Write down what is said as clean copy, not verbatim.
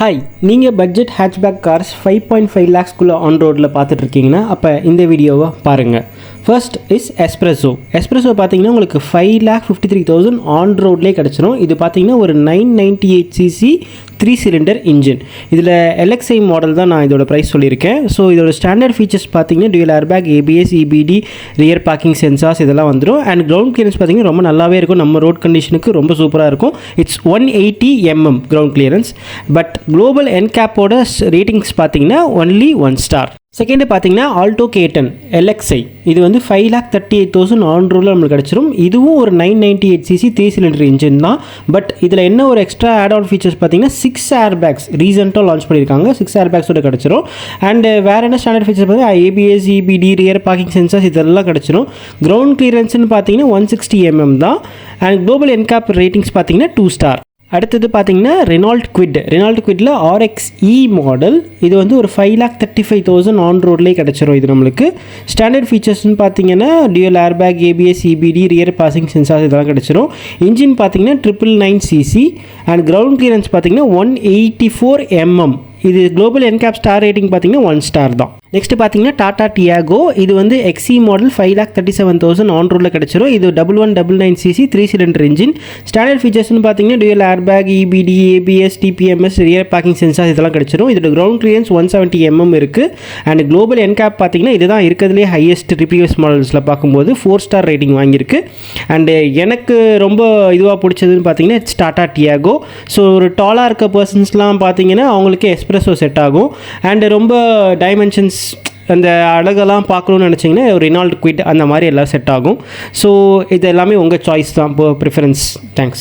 Hi, நீங்கள் budget hatchback cars 5.5 லேக்ஸ்க்குள்ளே on ரோடில் பார்த்துட்ருக்கீங்கன்னா அப்போ இந்த வீடியோவை பாருங்கள். ஃபர்ஸ்ட் இஸ் எஸ்ப்ரெஸோ பார்த்தீங்கன்னா உங்களுக்கு 5,53,000 ஆன் ரோட்லேயே கிடச்சிரும். இது பார்த்தீங்கன்னா ஒரு 998cc 3 சிலிண்டர் இன்ஜின். இதில் LXi மாடல் தான் நான் இதோட ப்ரைஸ் சொல்லியிருக்கேன். ஸோ இதோட ஸ்டாண்டர்ட் ஃபீச்சர்ஸ் பார்த்தீங்கன்னா dual airbag, ABS, EBD, rear parking sensors இதெல்லாம் வந்துடும். அண்ட் கிரவுண்ட் கிளியரன்ஸ் பார்த்தீங்கன்னா ரொம்ப நல்லாவே இருக்கும். நம்ம ரோட் கண்டிஷனுக்கு ரொம்ப சூப்பராக இருக்கும். It's 180 mm ground clearance. But global என்கேப்போட ரேட்டிங்ஸ் பார்த்தீங்கன்னா ஒன்லி 1 ஸ்டார். செகண்டு பார்த்தீங்கன்னா ஆல்டோ K10 LXi. இது வந்து 5,38,000 ஆன் ரோடில் நம்மளுக்கு கிடச்சிரும். இதுவும் ஒரு 998cc 3 சிலிண்டர் இன்ஜின் தான். பட் இதில் என்ன ஒரு எக்ஸ்ட்ரா ஆட் ஆன் ஃபீச்சர்ஸ் பார்த்தீங்கன்னா 6 ஏர் பேக்ஸ் ரீசெண்டாக லான்ச் பண்ணியிருக்காங்க. 6 ஏர் பேக்ஸோட கிடச்சிரும். அண்ட் வேறு என்ன ஸ்டாண்டர்ட் ஃபீச்சர்ஸ் பார்த்தீங்கன்னா ABS, EBD, rear parking sensors இதெல்லாம் கிடச்சிரும். கிரவுண்ட் கிளியரன்ஸ்னு பார்த்தீங்கன்னா 160 mm தான். அண்ட் குளோபல் என்கேப் ரேட்டிங்ஸ் பார்த்தீங்கன்னா 2 ஸ்டார். அடுத்தது பார்த்தீங்கன்னா ரெனால்ட் குவிட்டில் RXe மாடல். இது வந்து ஒரு 5,35,000 ஆன் ரோட்லேயே கிடச்சிரும். இது நம்மளுக்கு ஸ்டாண்டர்ட் ஃபீச்சர்ஸ்னு பார்த்தீங்கன்னா dual airbag, ABS, EBD, rear passing sensors இதெல்லாம் கிடச்சிரும். இன்ஜின் பார்த்தீங்கன்னா 999cc. அண்ட் கிரவுண்ட் கிளியரன்ஸ் பார்த்தீங்கன்னா 184 mm. இது குளோபல் என்கேப் ஸ்டார் ரேட்டிங் பார்த்தீங்கன்னா 1 ஸ்டார் தான். நெக்ஸ்ட் பார்த்தீங்கன்னா டாடா டியாகோ. இது வந்து XE மாடல் 5,37,000 ஆன் ரோடில் கிடச்சிரும். இது 1199cc 3 சிலிண்டர் இன்ஜின். ஸ்டாண்டர்ட் ஃபீச்சர்ஸ்னு பார்த்தீங்கன்னா dual airbag, EBD, ABS, TPMS, rear parking sensors இதெல்லாம் கிடச்சிரும். இதோட கிரவுண்ட் கிளியரன்ஸ் 170 mm இருக்குது. அண்ட் குளோபல் என்கேப் பார்த்தீங்கன்னா இதுதான் இருக்கிறதுலே ஹையஸ்ட் ப்ரீவியஸ் மாடல்ஸில் பார்க்கும்போது 4 ஸ்டார் ரேட்டிங் வாங்கியிருக்கு. அண்டு எனக்கு ரொம்ப இதுவாக பிடிச்சதுன்னு பார்த்தீங்கன்னா இட்ஸ் டாடா டியாகோ. ஸோ ஒரு டாலாக இருக்க பர்சன்ஸ்லாம் பார்த்தீங்கன்னா அவங்களுக்கு எஸ்ப்ரெஸோ செட் ஆகும். அண்டு ரொம்ப டைமென்ஷன்ஸ் அந்த அழகெல்லாம் பார்க்கணுன்னு நினச்சிங்கன்னா ஒரு ரெனால்ட் குவிட் அந்த மாதிரி எல்லாம் செட் ஆகும். ஸோ இது எல்லாமே உங்கள் சாய்ஸ் தான், ப்ரிஃபரன்ஸ். தேங்க்ஸ்.